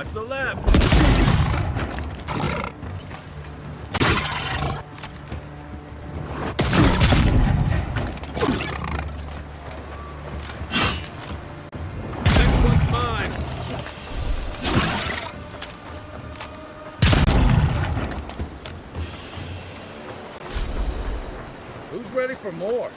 Watch the left! Next one's mine! Who's ready for more?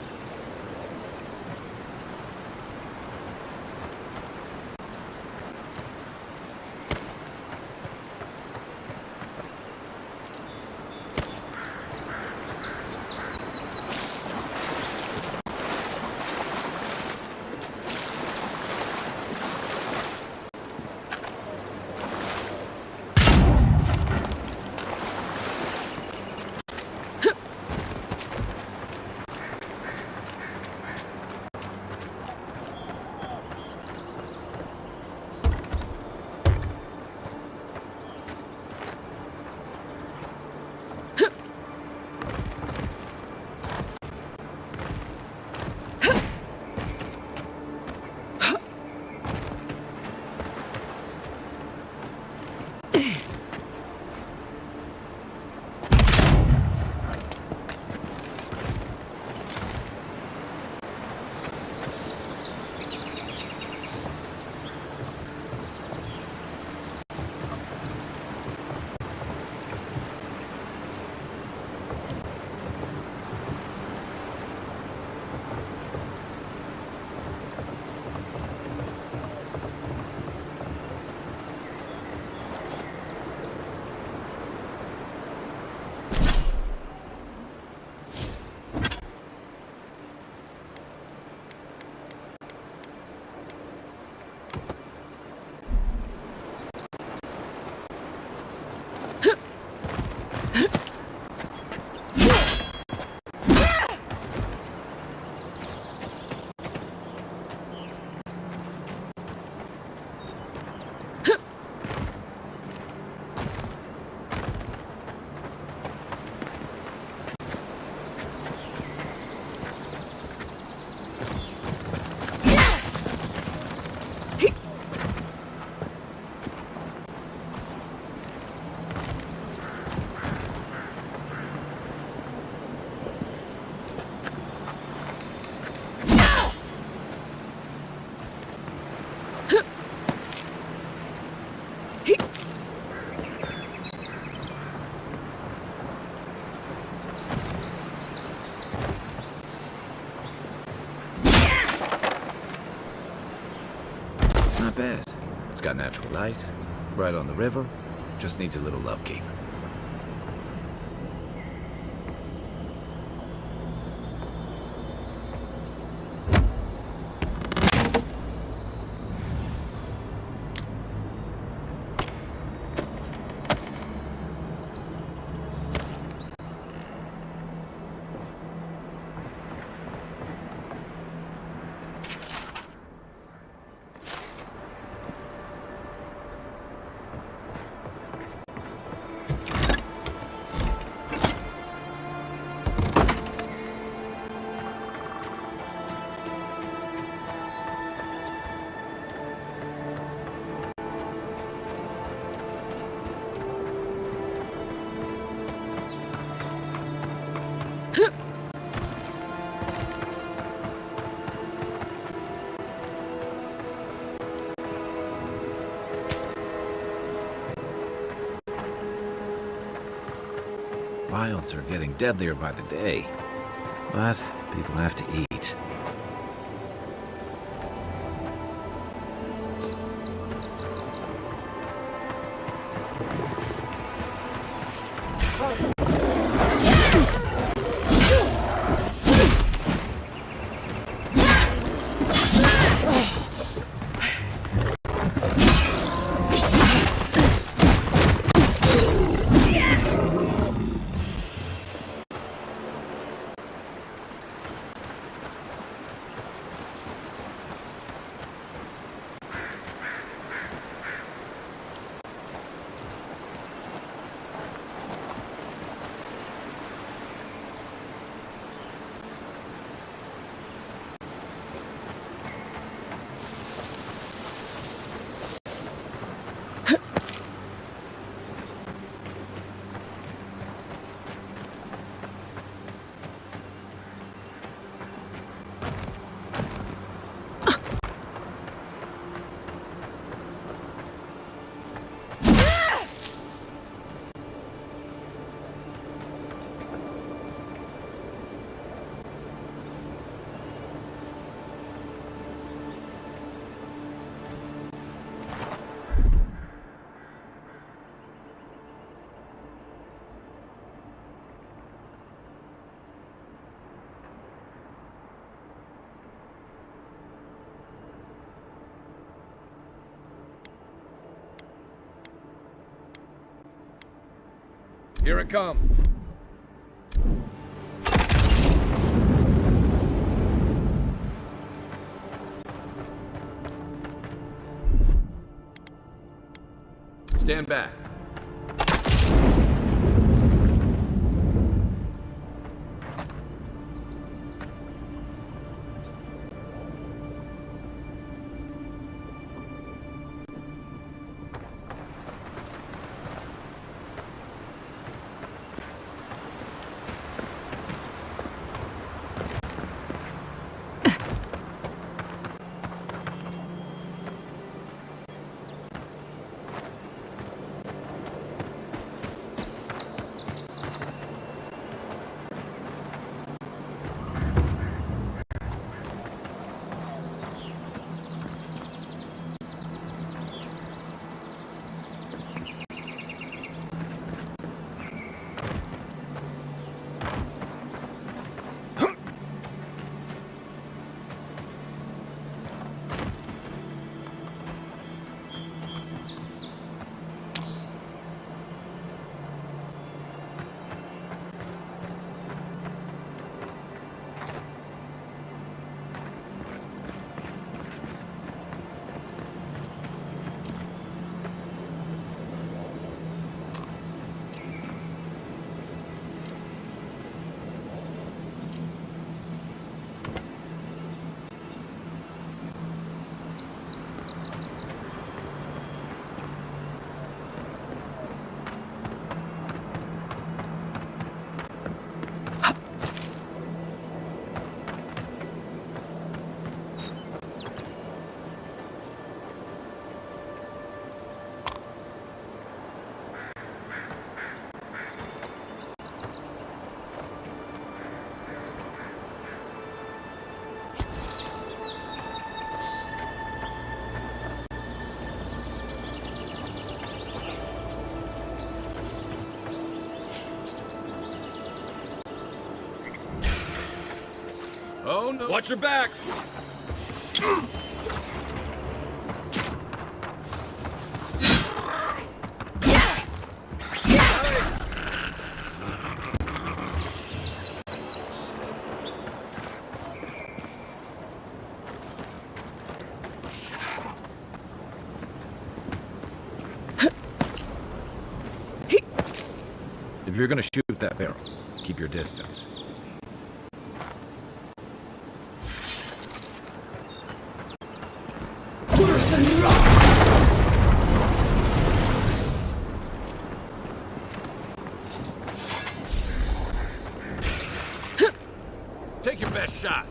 Not bad. It's got natural light, right on the river, just needs a little upkeep. Wilds are getting deadlier by the day, but people have to eat. Here it comes. Stand back. Oh no. Watch your back! If you're gonna shoot that barrel, keep your distance. Take your best shot.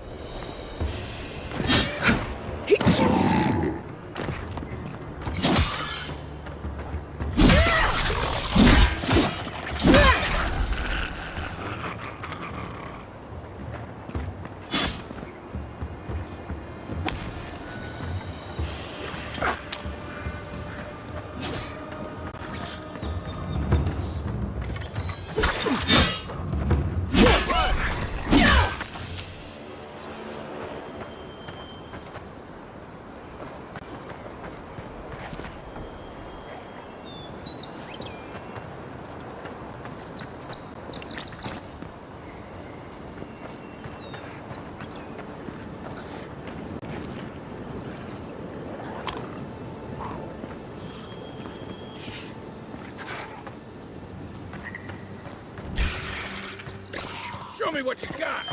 Show me what you got!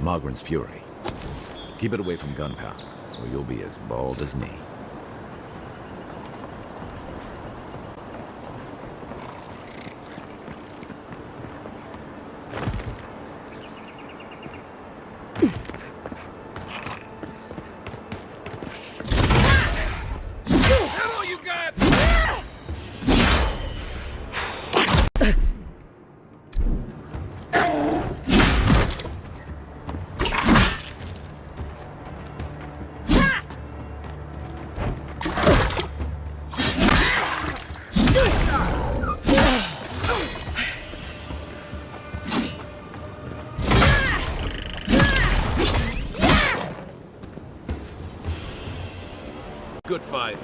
Mogren's fury. Keep it away from gunpowder, or you'll be as bald as me. good fight.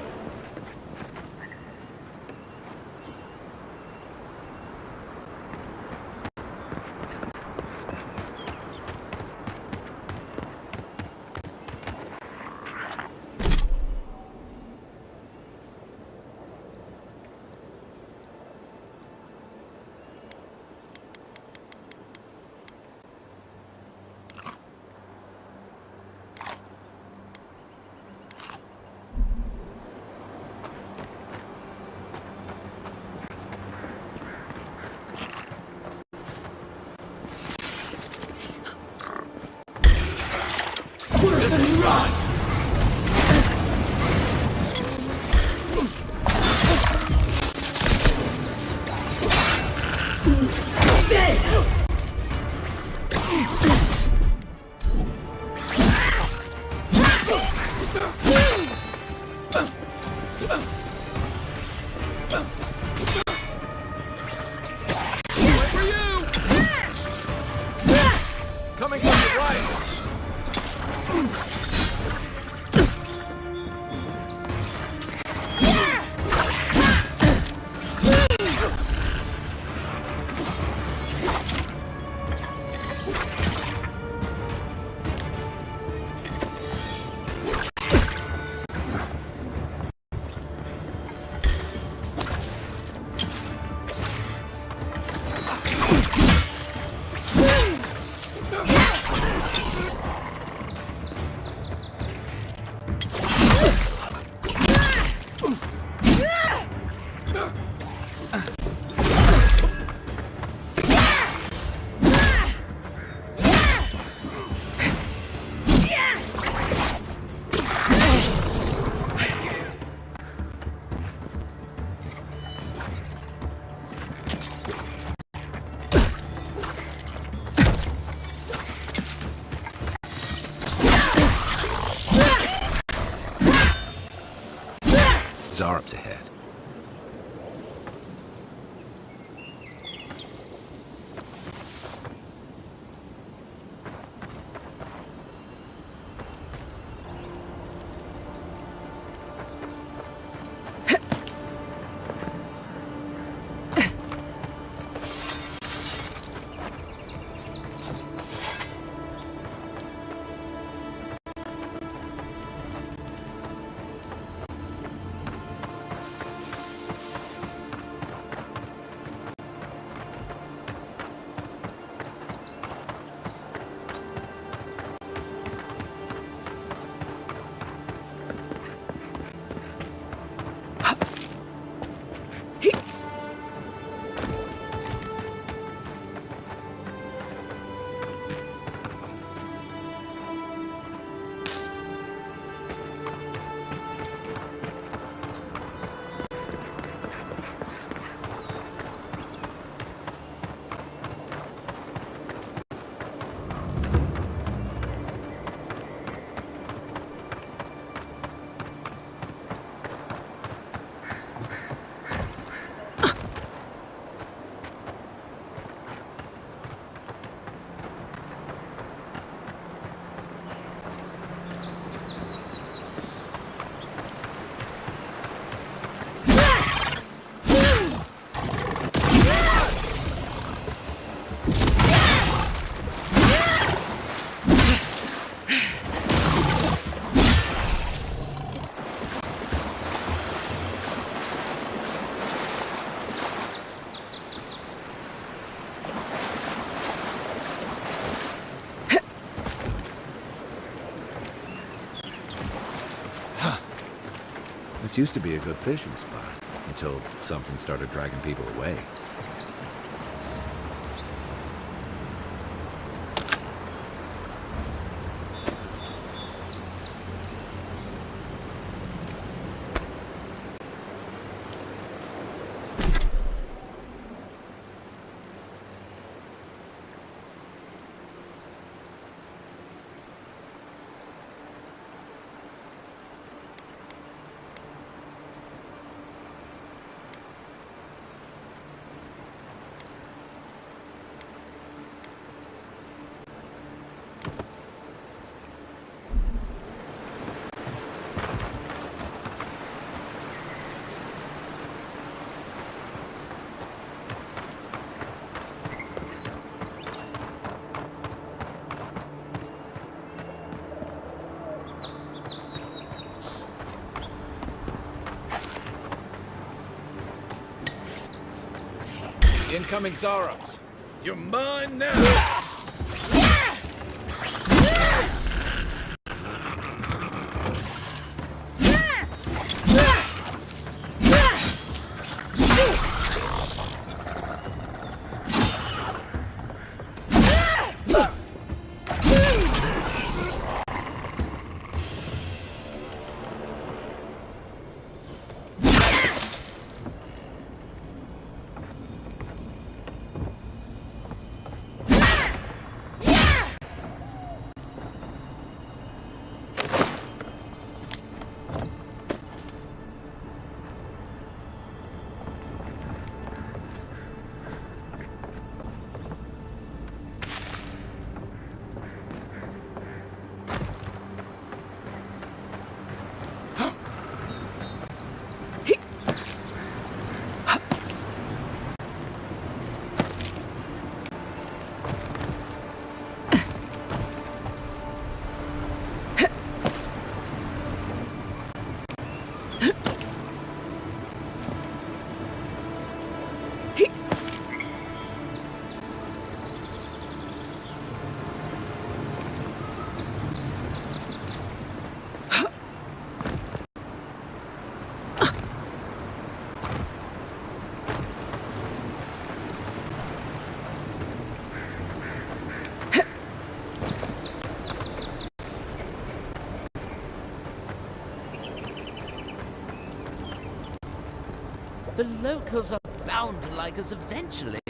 Run! Coming from the right! Zarp's ahead. This used to be a good fishing spot, until something started dragging people away. Incoming Zaros. You're mine now. The locals are bound to like us eventually.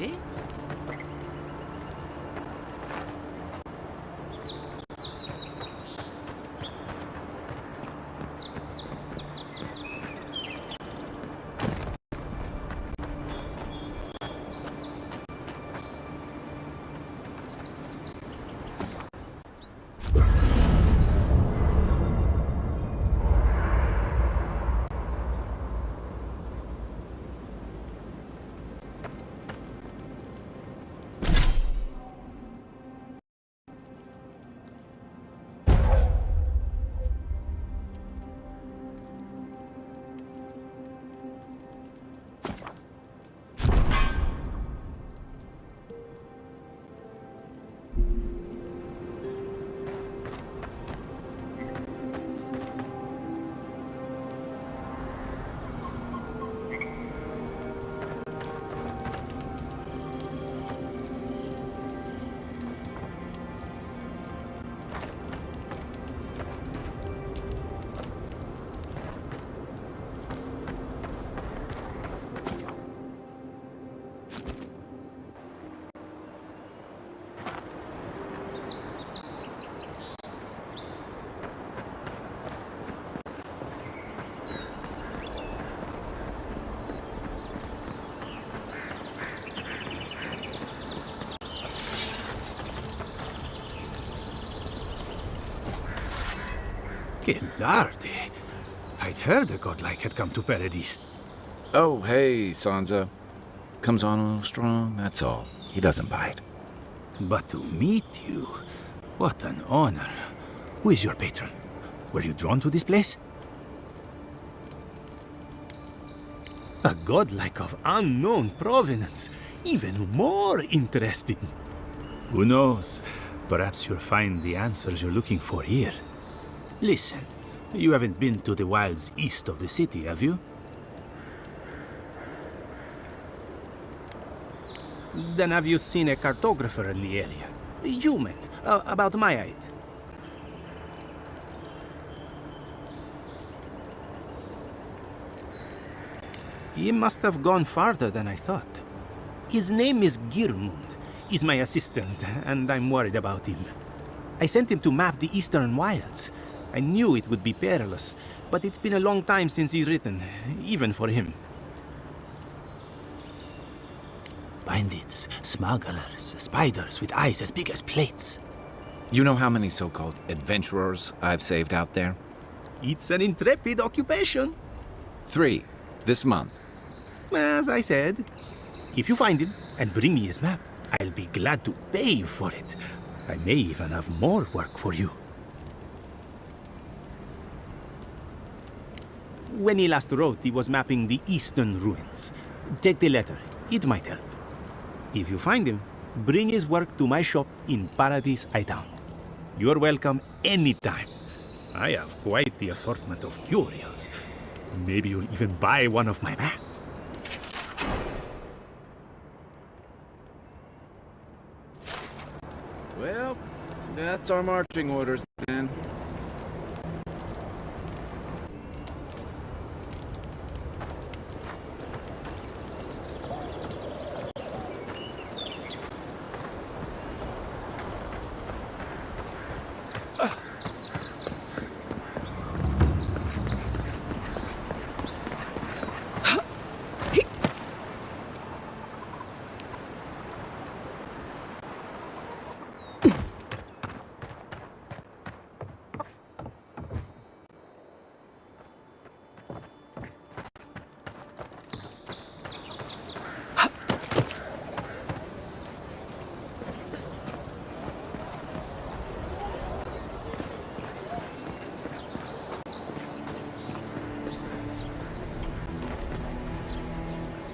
Que larde! I'd heard a godlike had come to Paradise. Oh, hey, Sansa. Comes on a little strong, that's all. He doesn't bite. But to meet you, what an honor. Who is your patron? Were you drawn to this place? A godlike of unknown provenance. Even more interesting. Who knows? Perhaps you'll find the answers you're looking for here. Listen, you haven't been to the wilds east of the city, have you? Then have you seen a cartographer in the area? A human, about my height. He must have gone farther than I thought. His name is Girmund. He's my assistant, and I'm worried about him. I sent him to map the eastern wilds. I knew it would be perilous, but it's been a long time since he's written, even for him. Bandits, smugglers, spiders with eyes as big as plates. You know how many so-called adventurers I've saved out there? It's an intrepid occupation. 3, this month. As I said, if you find him and bring me his map, I'll be glad to pay you for it. I may even have more work for you. When he last wrote, he was mapping the eastern ruins. Take the letter. It might help. If you find him, bring his work to my shop in Paradise Town. You're welcome anytime. I have quite the assortment of curios. Maybe you'll even buy one of my maps. Well, that's our marching orders, then.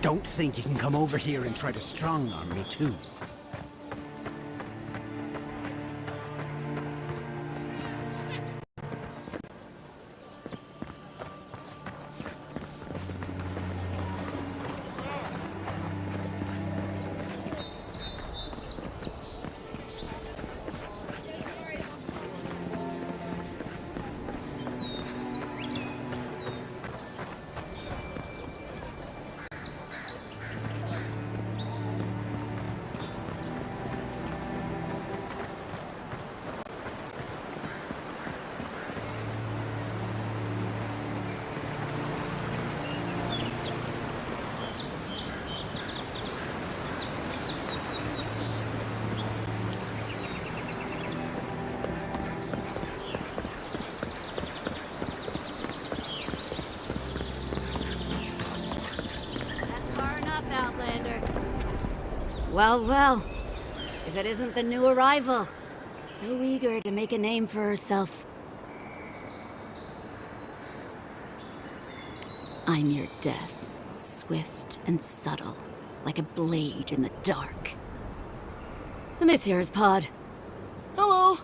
Don't think you can come over here and try to strong-arm me, too. Well, well. If it isn't the new arrival. So eager to make a name for herself. I'm your death. Swift and subtle. Like a blade in the dark. And this here is Pod. Hello!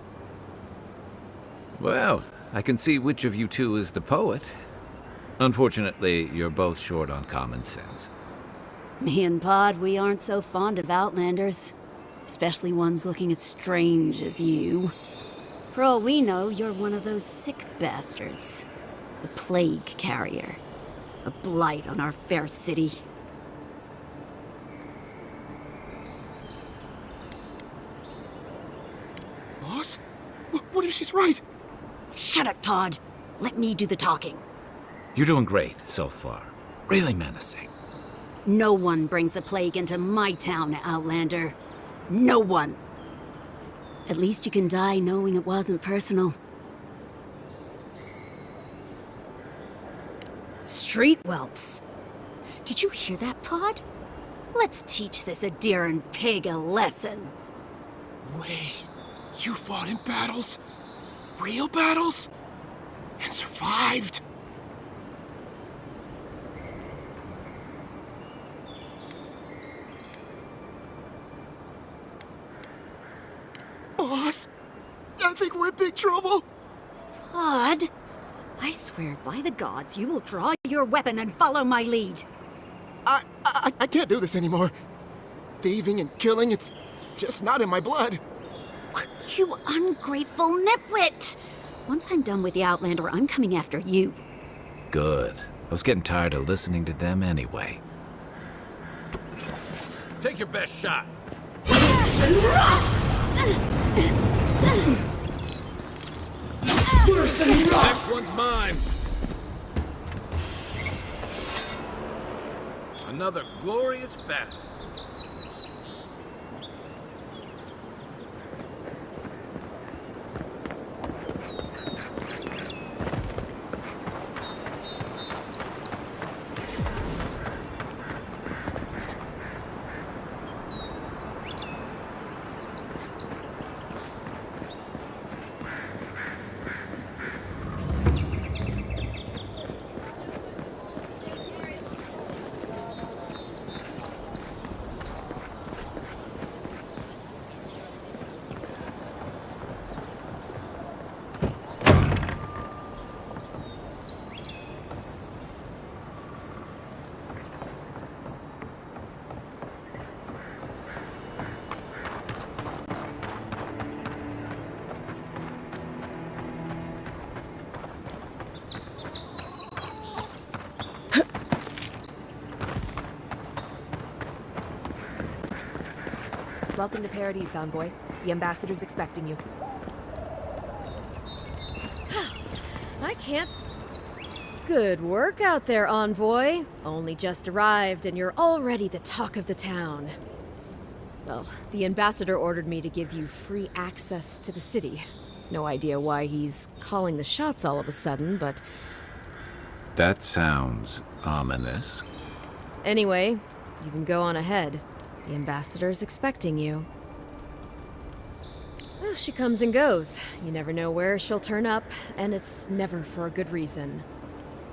Well, I can see which of you two is the poet. Unfortunately, you're both short on common sense. Me and Pod, we aren't so fond of Outlanders. Especially ones looking as strange as you. For all we know, you're one of those sick bastards. A plague carrier. A blight on our fair city. Boss? What if she's right? Shut up, Todd. Let me do the talking. You're doing great so far. Really menacing. No one brings the plague into my town, Outlander. No one. At least you can die knowing it wasn't personal. Street whelps. Did you hear that, Pod? Let's teach this Adiran pig a lesson. Wait, you fought in battles? Real battles? And survived? Boss, I think we're in big trouble. Pod, I swear by the gods you will draw your weapon and follow my lead. I can't do this anymore. Thieving and killing, it's just not in my blood. You ungrateful nitwit! Once I'm done with the Outlander, I'm coming after you. Good. I was getting tired of listening to them anyway. Take your best shot. Next one's mine. Another glorious battle. Welcome to Paradise, Envoy. The ambassador's expecting you. I can't... Good work out there, Envoy. Only just arrived, and you're already the talk of the town. Well, the ambassador ordered me to give you free access to the city. No idea why he's calling the shots all of a sudden, but... That sounds ominous. Anyway, you can go on ahead. The ambassador's expecting you. Well, she comes and goes. You never know where she'll turn up, and it's never for a good reason.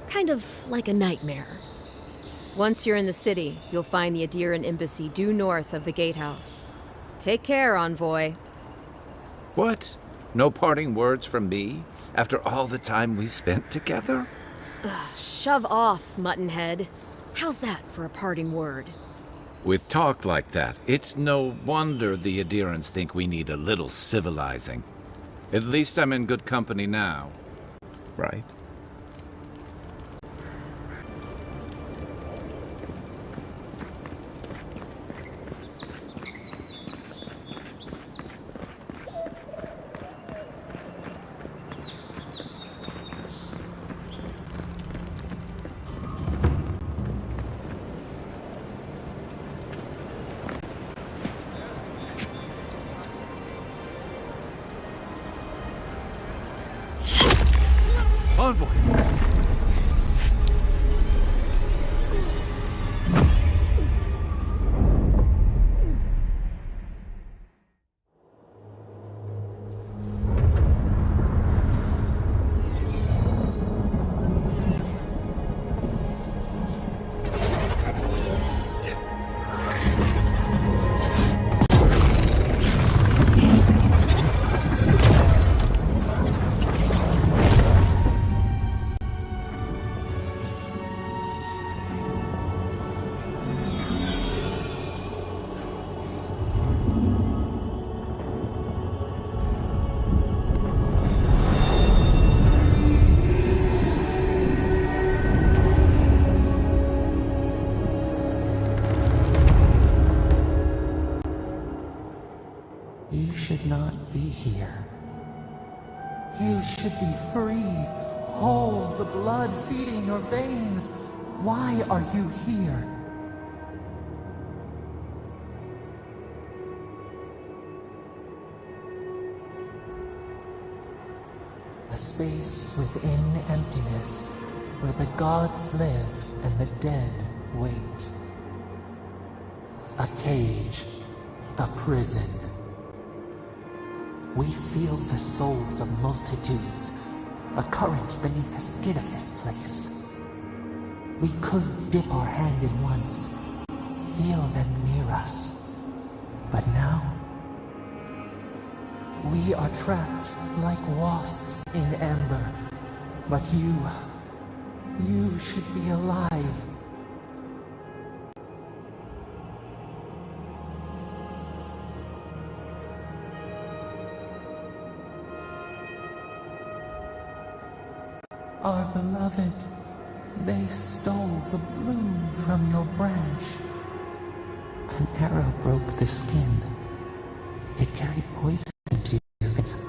Kind of like a nightmare. Once you're in the city, you'll find the Adiran embassy due north of the gatehouse. Take care, Envoy. What? No parting words from me? After all the time we spent together? Shove off, Muttonhead. How's that for a parting word? With talk like that, it's no wonder the Adirans think we need a little civilizing. At least I'm in good company now. Right? Envoy! You should not be here. You should be free, whole, the blood feeding your veins. Why are you here? A space within emptiness, where the gods live and the dead wait. A cage, a prison. We feel the souls of multitudes, a current beneath the skin of this place. We could dip our hand in once, feel them near us. But now, we are trapped like wasps in amber. But you should be alive. Our beloved, they stole the bloom from your branch. An arrow broke the skin. It carried poison to your veins.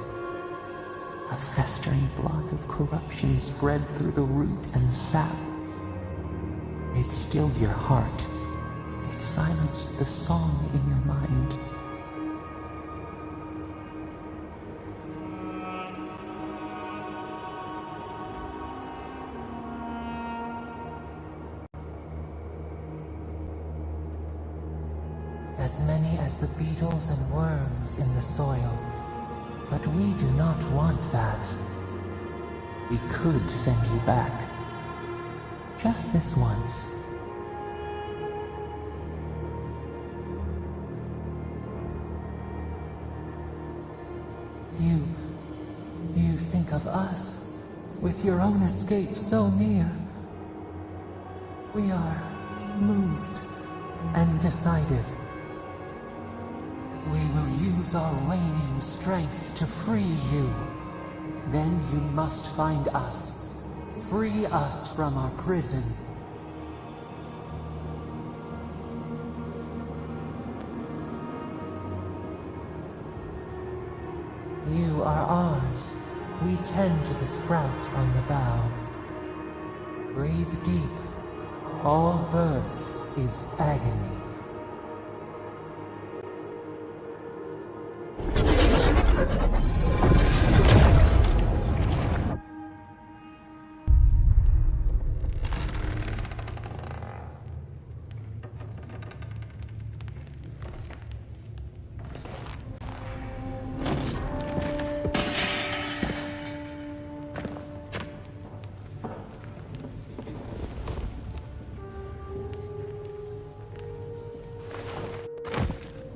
A festering blot of corruption spread through the root and sap. It stilled your heart. It silenced the song in your mind. As many as the beetles and worms in the soil. But we do not want that. We could send you back. Just this once. You think of us, with your own escape so near. We are moved and decided. We will use our waning strength to free you. Then you must find us. Free us from our prison. we tend to the sprout on the bough. Breathe deep. All birth is agony.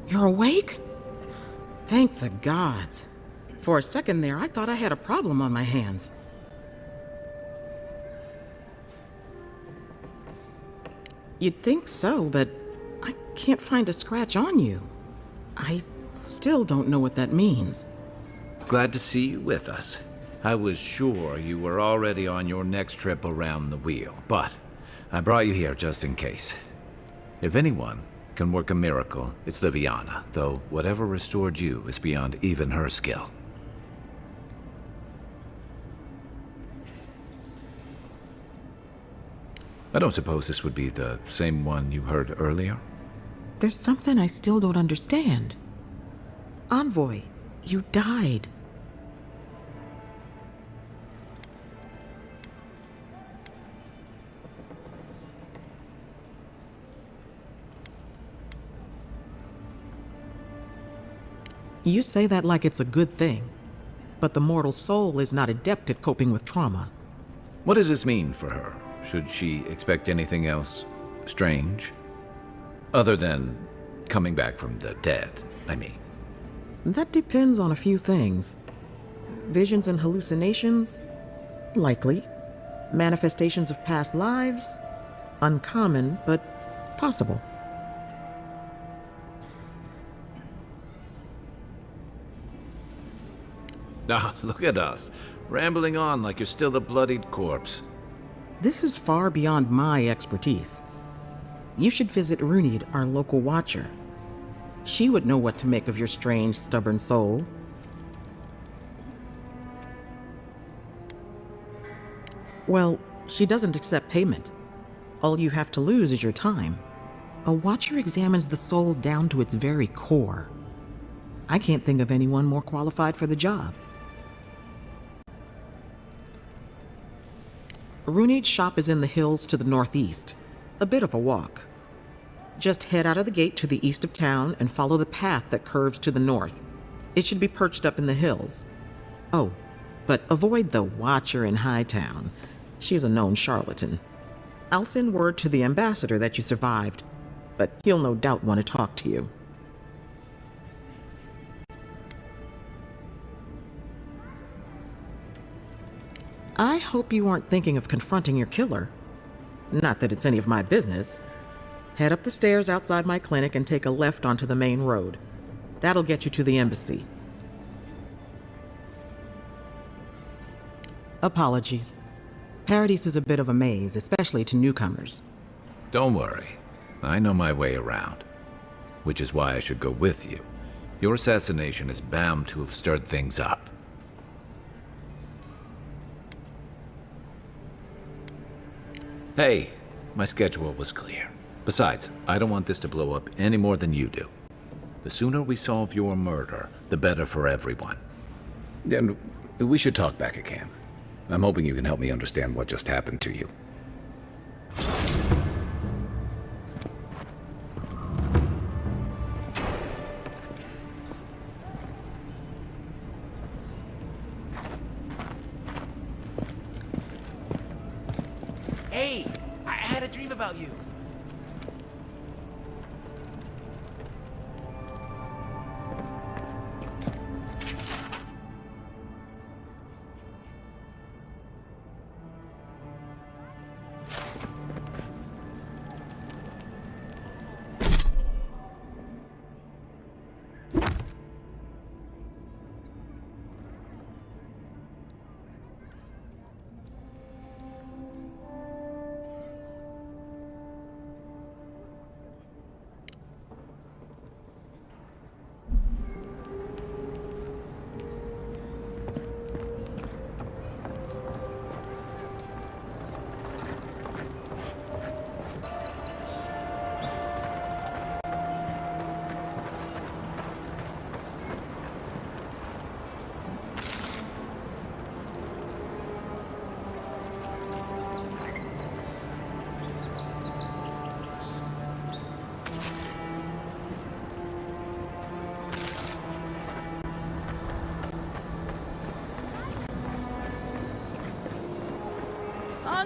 You're awake? Thank the gods. For a second there, I thought I had a problem on my hands. You'd think so, but I can't find a scratch on you. I still don't know what that means. Glad to see you with us. I was sure you were already on your next trip around the wheel, but I brought you here just in case. If anyone can work a miracle, it's Liviana, though whatever restored you is beyond even her skill. I don't suppose this would be the same one you heard earlier? There's something I still don't understand. Envoy, you died. You say that like it's a good thing, but the mortal soul is not adept at coping with trauma. What does this mean for her? Should she expect anything else strange? Other than coming back from the dead, I mean. That depends on a few things. Visions and hallucinations? Likely. Manifestations of past lives? Uncommon, but possible. Ah, look at us, rambling on like you're still a bloodied corpse. This is far beyond my expertise. You should visit Runid, our local watcher. She would know what to make of your strange, stubborn soul. Well, she doesn't accept payment. All you have to lose is your time. A watcher examines the soul down to its very core. I can't think of anyone more qualified for the job. Runid's shop is in the hills to the northeast. A bit of a walk. Just head out of the gate to the east of town and follow the path that curves to the north. It should be perched up in the hills. Oh, but avoid the Watcher in Hightown. She's a known charlatan. I'll send word to the ambassador that you survived, but he'll no doubt want to talk to you. I hope you aren't thinking of confronting your killer. Not that it's any of my business. Head up the stairs outside my clinic and take a left onto the main road. That'll get you to the embassy. Apologies. Paradise is a bit of a maze, especially to newcomers. Don't worry. I know my way around. Which is why I should go with you. Your assassination is bound to have stirred things up. Hey, my schedule was clear. Besides, I don't want this to blow up any more than you do. The sooner we solve your murder, the better for everyone. Then we should talk back at camp. I'm hoping you can help me understand what just happened to you. Hey, I had a dream about you.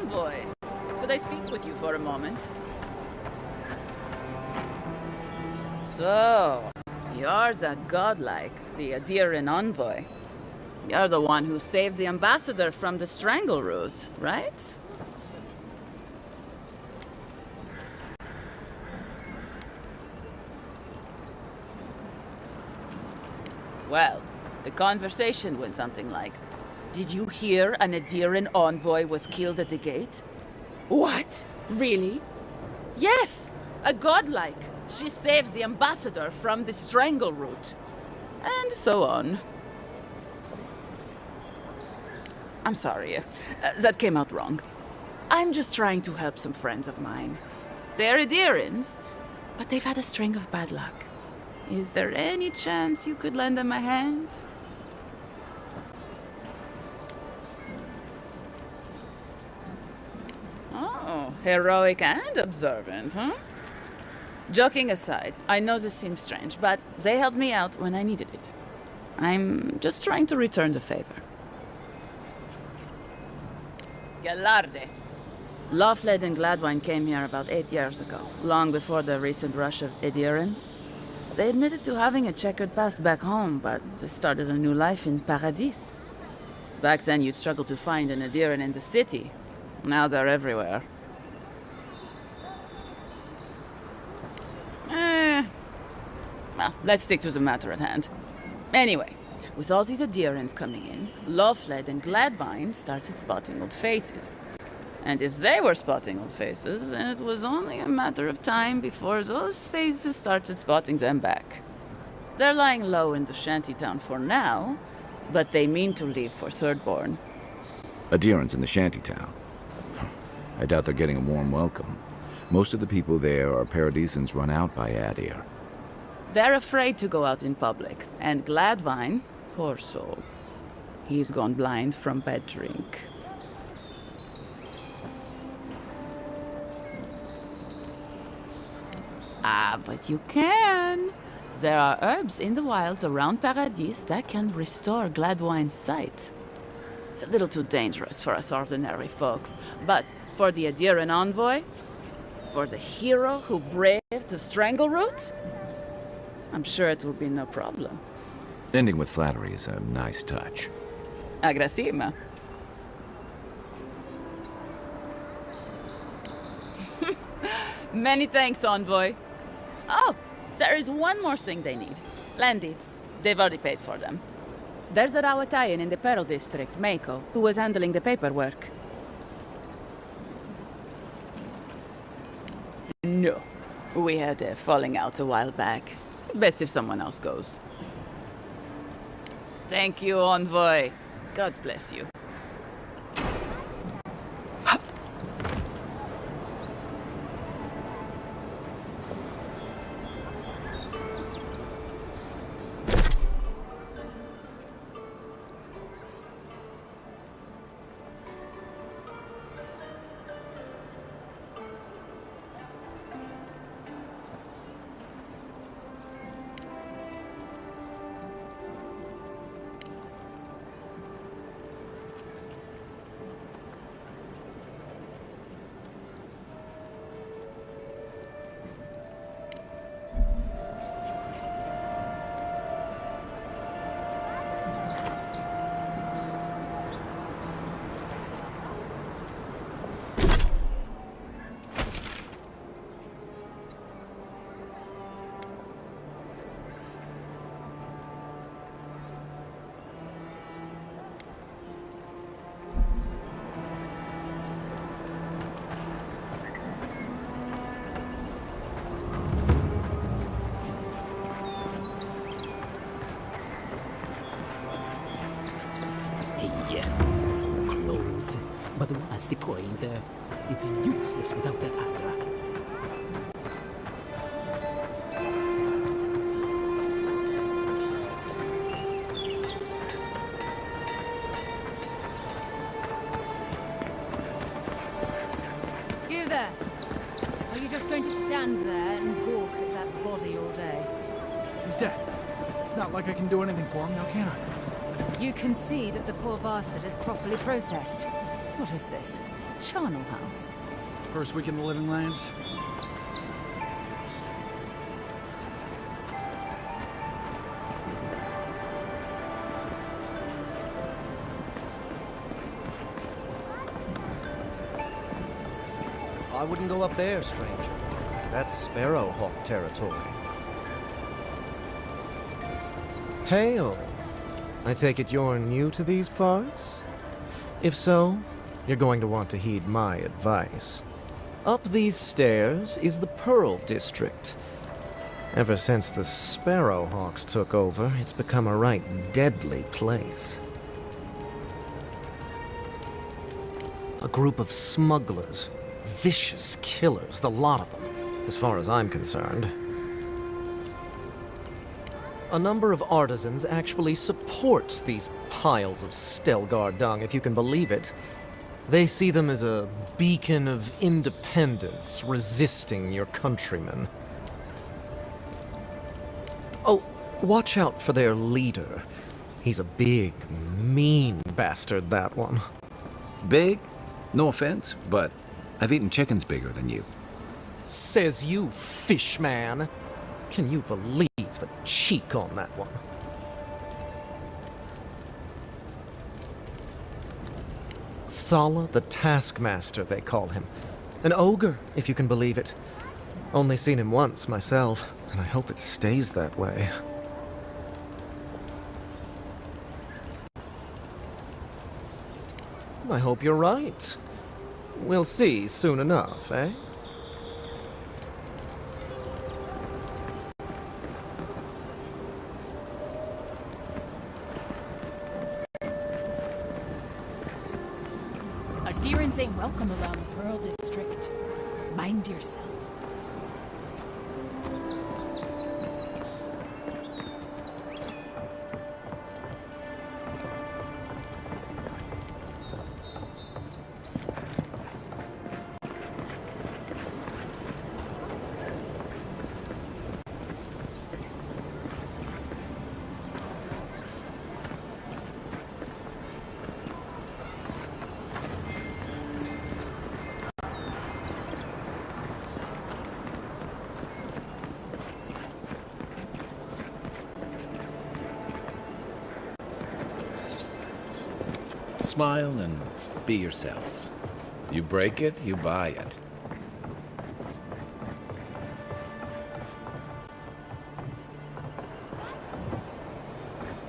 Envoy. Could I speak with you for a moment? So, you're that godlike, the Adiran envoy. You're the one who saves the ambassador from the strangle root, right? Well, the conversation went something like, "Did you hear an Adiran envoy was killed at the gate?" "What? Really?" "Yes! A godlike! She saves the ambassador from the strangle root." And so on. I'm sorry, that came out wrong. I'm just trying to help some friends of mine. They're Adirans, but they've had a string of bad luck. Is there any chance you could lend them a hand? Oh, heroic and observant, huh? Joking aside, I know this seems strange, but they helped me out when I needed it. I'm just trying to return the favor. Galarde. Lawfled and Gladwine came here about 8 years ago, long before the recent rush of Adirans. They admitted to having a checkered past back home, but they started a new life in Paradis. Back then, you'd struggle to find an Adiran in the city. Now they're everywhere. Well, let's stick to the matter at hand. Anyway, with all these Adirans coming in, Lawfled and Gladwine started spotting old faces. And if they were spotting old faces, it was only a matter of time before those faces started spotting them back. They're lying low in the shantytown for now, but they mean to leave for Thirdborn. Adirans in the shantytown. I doubt they're getting a warm welcome. Most of the people there are Paradisans run out by Adir. They're afraid to go out in public, and Gladwine, poor soul, he's gone blind from bad drink. Ah, but you can. There are herbs in the wilds around Paradis that can restore Gladwine's sight. It's a little too dangerous for us ordinary folks, but for the Adiran envoy, for the hero who braved the strangle root, I'm sure it will be no problem. Ending with flattery is a nice touch. Agrasima. Many thanks, envoy. Oh, there is one more thing they need. Land deeds. They've already paid for them. There's a Rawatayan in the Pearl District, Mako, who was handling the paperwork. No. We had a falling out a while back. It's best if someone else goes. Thank you, envoy. God bless you. But what's the point? It's useless without that Agra. You there! Are you just going to stand there and gawk at that body all day? He's dead. It's not like I can do anything for him, now can I? You can see that the poor bastard is properly processed. What is this? charnel house. First week in the Living Lands. I wouldn't go up there, stranger. That's Sparrowhawk territory. Hail. I take it you're new to these parts? If so, you're going to want to heed my advice. Up these stairs is the Pearl District. Ever since the Sparrowhawks took over, it's become a right deadly place. A group of smugglers, vicious killers, the lot of them, as far as I'm concerned. A number of artisans actually support these piles of Stelgar dung, if you can believe it. They see them as a beacon of independence, resisting your countrymen. Oh, watch out for their leader. He's a big, mean bastard, that one. Big? No offense, but I've eaten chickens bigger than you. Says you, fish man. Can you believe the cheek on that one? Thala the Taskmaster, they call him. An ogre, if you can believe it. Only seen him once myself, and I hope it stays that way. I hope you're right. We'll see soon enough, eh? Adherents ain't welcome around the Pearl District. Mind yourself. Smile and be yourself. You break it, you buy it.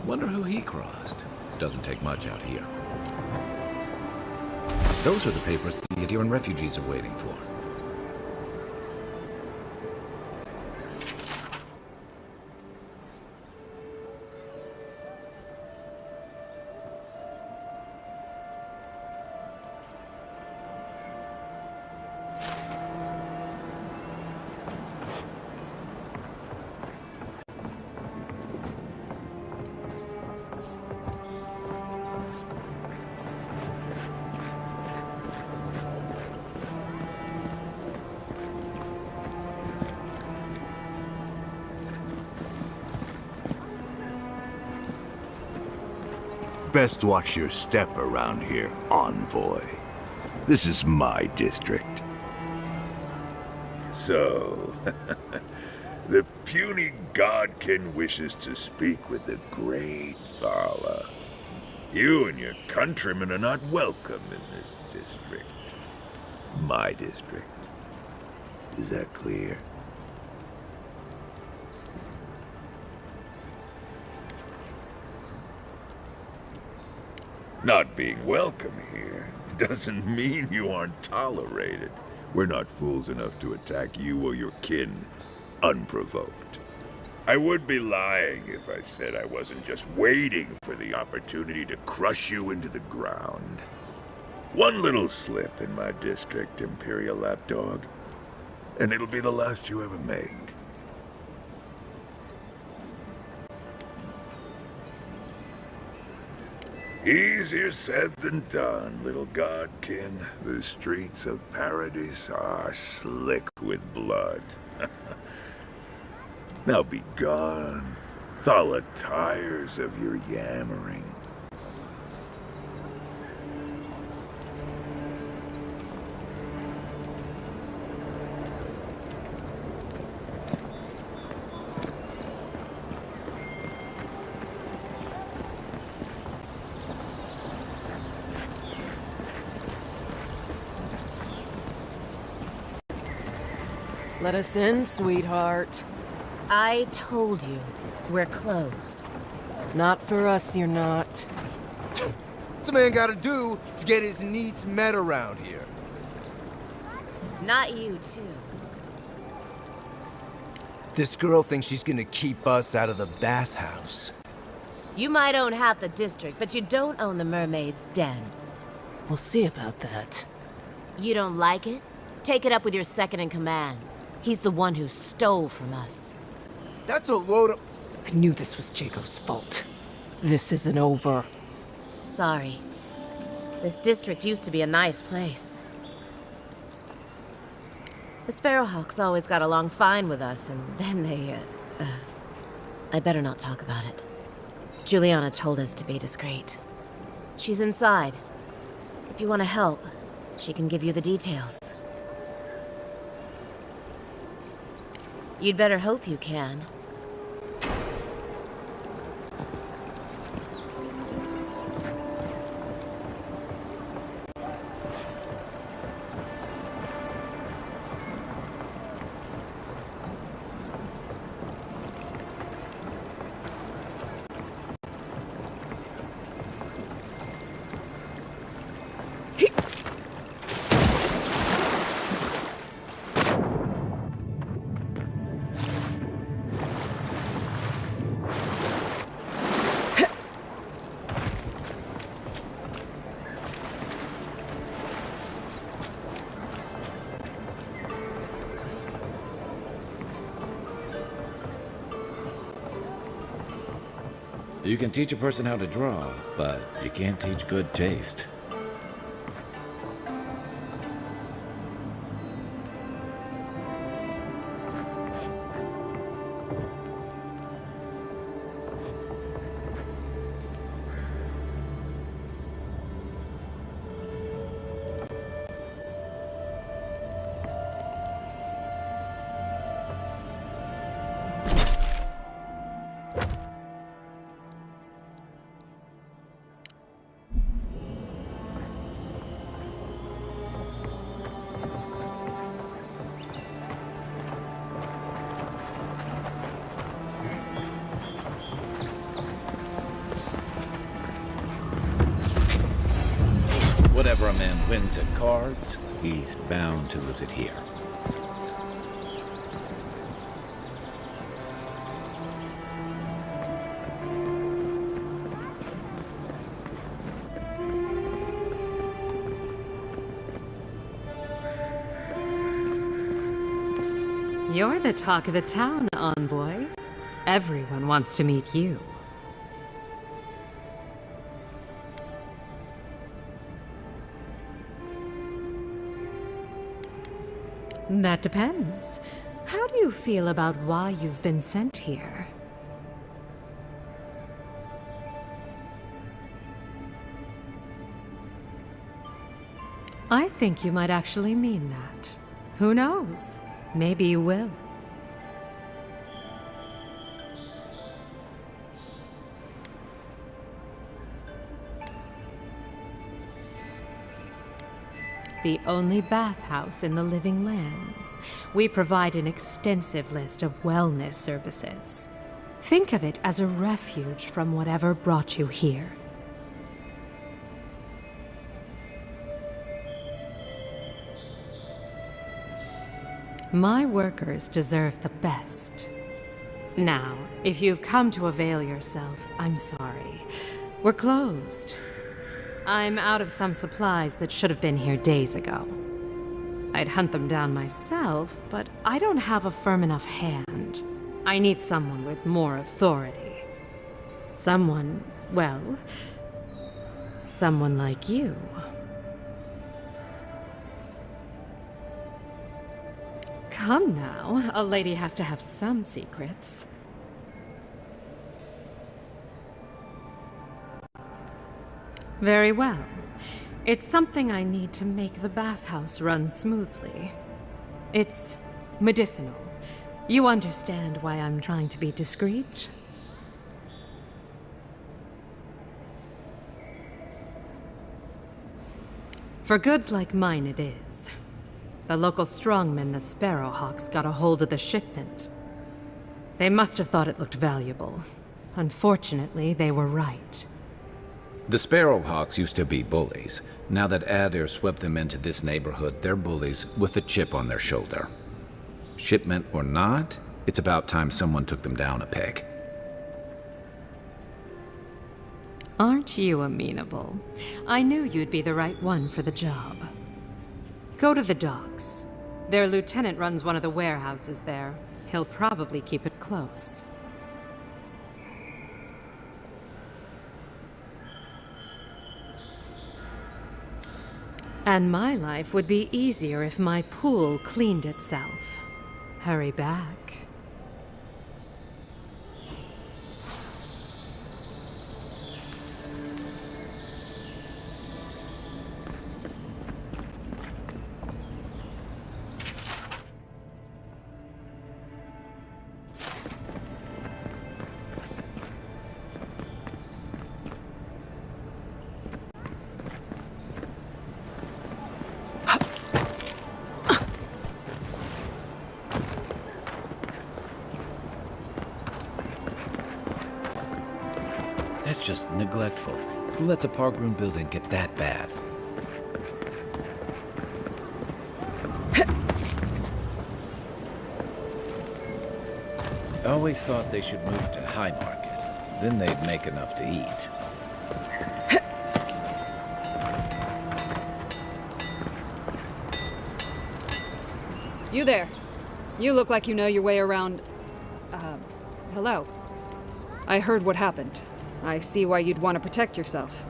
Wonder who he crossed. Doesn't take much out here. Those are the papers the Adiran refugees are waiting for. Best watch your step around here, envoy. This is my district. So, the puny godkin wishes to speak with the great Thala. You and your countrymen are not welcome in this district. My district. Is that clear? Not being welcome here doesn't mean you aren't tolerated. We're not fools enough to attack you or your kin unprovoked. I would be lying if I said I wasn't just waiting for the opportunity to crush you into the ground. One little slip in my district, Imperial Lapdog, and it'll be the last you ever make. Easier said than done, little godkin. The streets of Paradise are slick with blood. Now be gone. Thala tires of your yammering. Let us in, sweetheart. I told you, we're closed. Not for us, you're not. What's a man gotta do to get his needs met around here? Not you, too. This girl thinks she's gonna keep us out of the bathhouse. You might own half the district, but you don't own the mermaid's den. We'll see about that. You don't like it? Take it up with your second in command. He's the one who stole from us. That's a load of... I knew this was Jago's fault. This isn't over. Sorry. This district used to be a nice place. The Sparrowhawks always got along fine with us, and then they, I better not talk about it. Juliana told us to be discreet. She's inside. If you want to help, she can give you the details. You'd better hope you can. You can teach a person how to draw, but you can't teach good taste. Whatever a man wins at cards, he's bound to lose it here. You're the talk of the town, envoy. Everyone wants to meet you. That depends. How do you feel about why you've been sent here? I think you might actually mean that. Who knows? Maybe you will. The only bathhouse in the Living Lands. We provide an extensive list of wellness services. Think of it as a refuge from whatever brought you here. My workers deserve the best. Now, if you've come to avail yourself, I'm sorry. We're closed. I'm out of some supplies that should have been here days ago. I'd hunt them down myself, but I don't have a firm enough hand. I need someone with more authority. Someone, well, someone like you. Come now, a lady has to have some secrets. Very well. It's something I need to make the bathhouse run smoothly. It's medicinal. You understand why I'm trying to be discreet? For goods like mine, it is. The local strongmen, the Sparrowhawks, got a hold of the shipment. They must have thought it looked valuable. Unfortunately, they were right. The Sparrowhawks used to be bullies. Now that Adair swept them into this neighborhood, they're bullies with a chip on their shoulder. Shipment or not, it's about time someone took them down a peg. Aren't you amenable? I knew you'd be the right one for the job. Go to the docks. Their lieutenant runs one of the warehouses there. He'll probably keep it close. And my life would be easier if my pool cleaned itself. Hurry back. That's just neglectful. Who lets a park room building get that bad? I always thought they should move to High Market. Then they'd make enough to eat. You there. You look like you know your way around... hello. I heard what happened. I see why you'd want to protect yourself.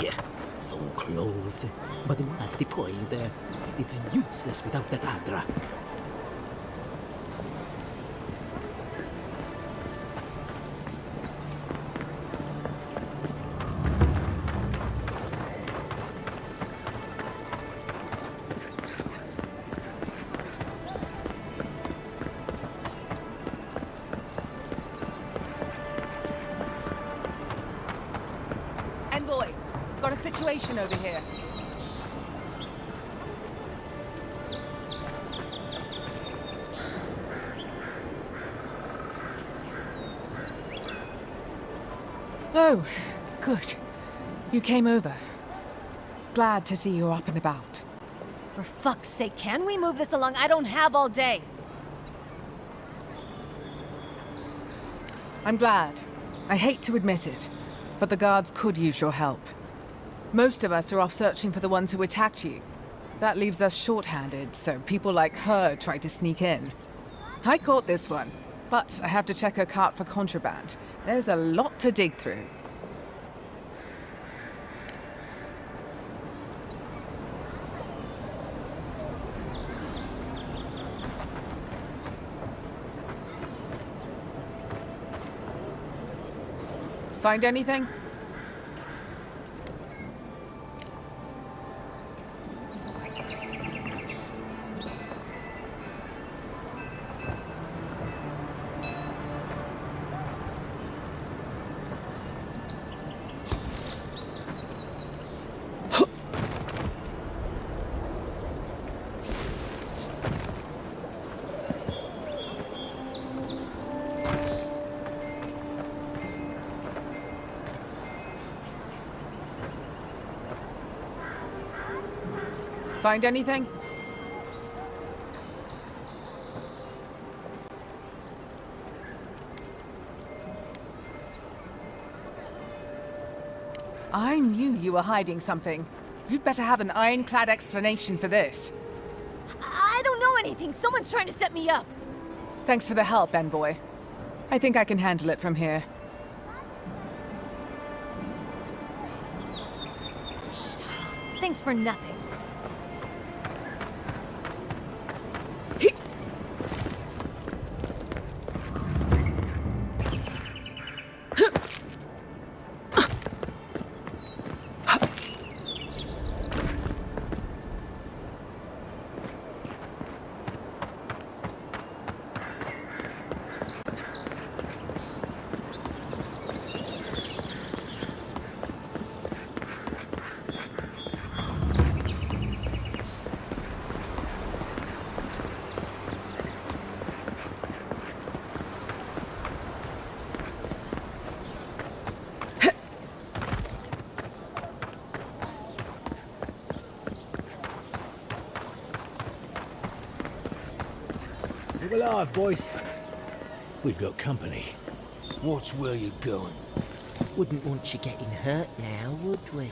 Yeah, so close. But what's the point? It's useless without that Adra. Envoy, got a situation over here. Oh, good. You came over. Glad to see you up and about. For fuck's sake, can we move this along? I don't have all day. I'm glad. I hate to admit it, but the guards could use your help. Most of us are off searching for the ones who attacked you. That leaves us short-handed, so people like her try to sneak in. I caught this one, but I have to check her cart for contraband. There's a lot to dig through. Find anything? Find anything? I knew you were hiding something. You'd better have an ironclad explanation for this. I don't know anything. Someone's trying to set me up. Thanks for the help, Envoy. I think I can handle it from here. Thanks for nothing. Look alive, boys. We've got company. Watch where you're going. Wouldn't want you getting hurt now, would we?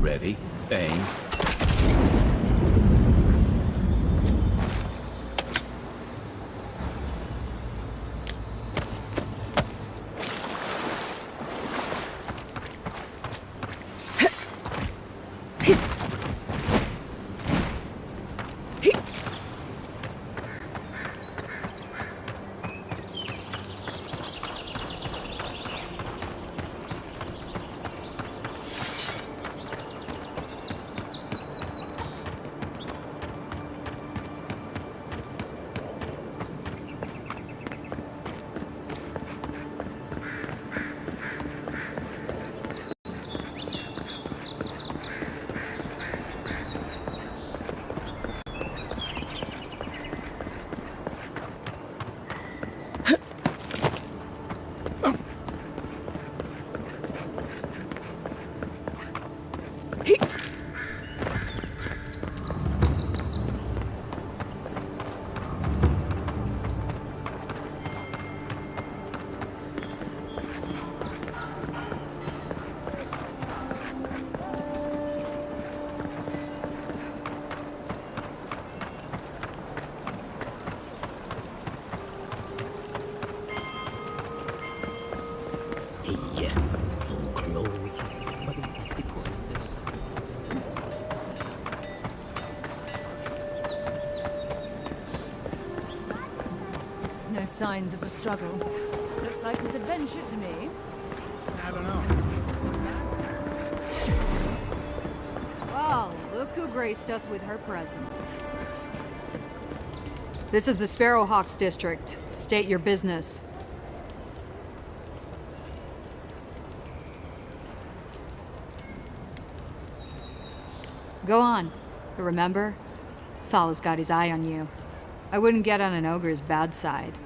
Ready, aim. No signs of a struggle. Looks like this adventure to me. I don't know. Well, look who graced us with her presence. This is the Sparrowhawks district. State your business. Go on. But remember, Thala's got his eye on you. I wouldn't get on an ogre's bad side.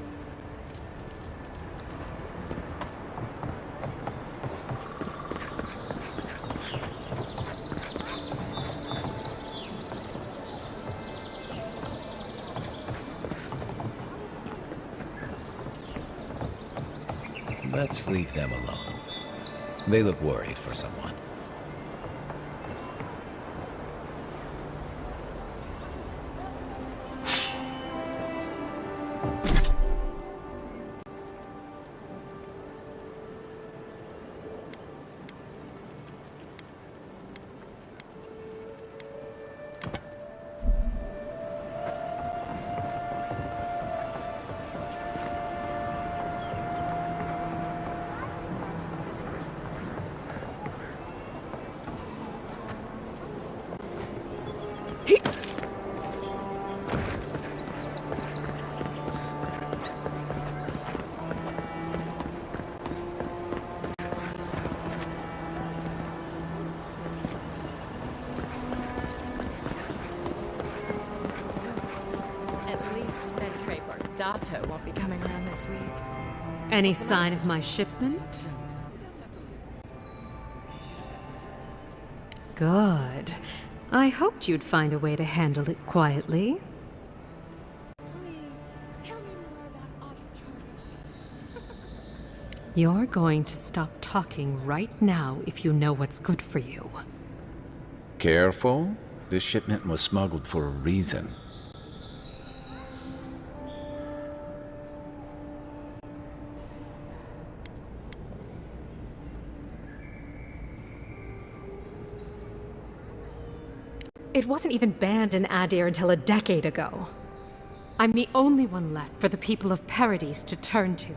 Let's leave them alone. They look worried for someone. Dato won't be coming around this week. Any sign of my shipment? Good. I hoped you'd find a way to handle it quietly. Please, tell me more about Audra. You're going to stop talking right now if you know what's good for you. Careful. This shipment was smuggled for a reason. It wasn't even banned in Adir until a decade ago. I'm the only one left for the people of Paradise to turn to.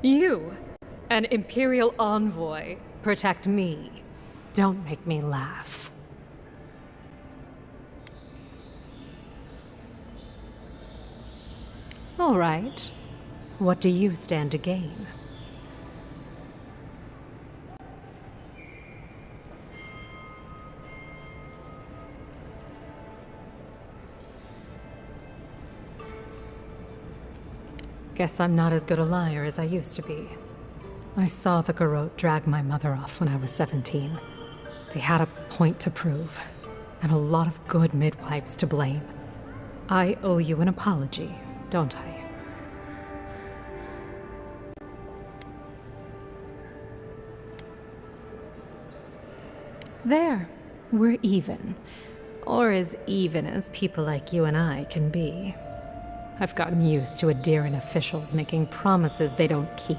You, an Imperial envoy, protect me. Don't make me laugh. All right. What do you stand to gain? Guess I'm not as good a liar as I used to be. I saw the Garrote drag my mother off when I was 17. They had a point to prove, and a lot of good midwives to blame. I owe you an apology, don't I? There, we're even. Or as even as people like you and I can be. I've gotten used to Adiran officials making promises they don't keep.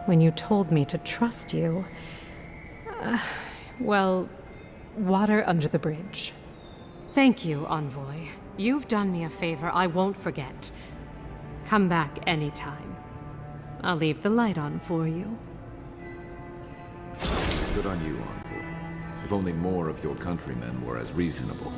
When you told me to trust you... well, water under the bridge. Thank you, Envoy. You've done me a favor I won't forget. Come back anytime. I'll leave the light on for you. Good on you, Envoy. If only more of your countrymen were as reasonable.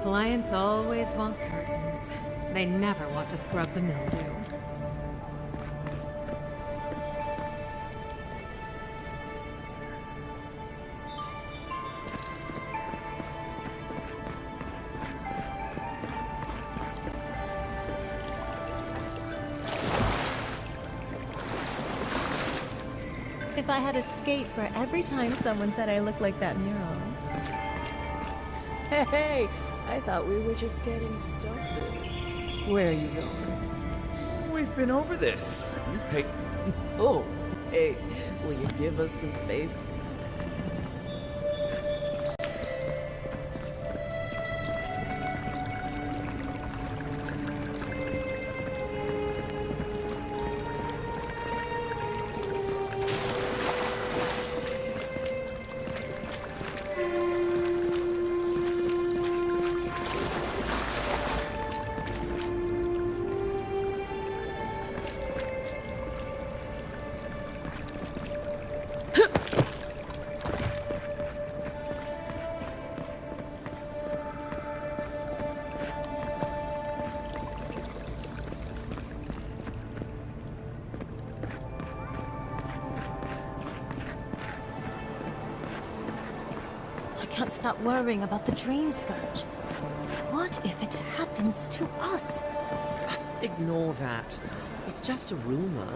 Clients always want curtains. They never want to scrub the mildew. If I had a skate for every time someone said I look like that mural. Hey, I thought we were just getting started. Where are you going? We've been over this. You pay... Oh, hey, will you give us some space? can't stop worrying about the dream scourge. What if it happens to us? Ignore that. It's just a rumor.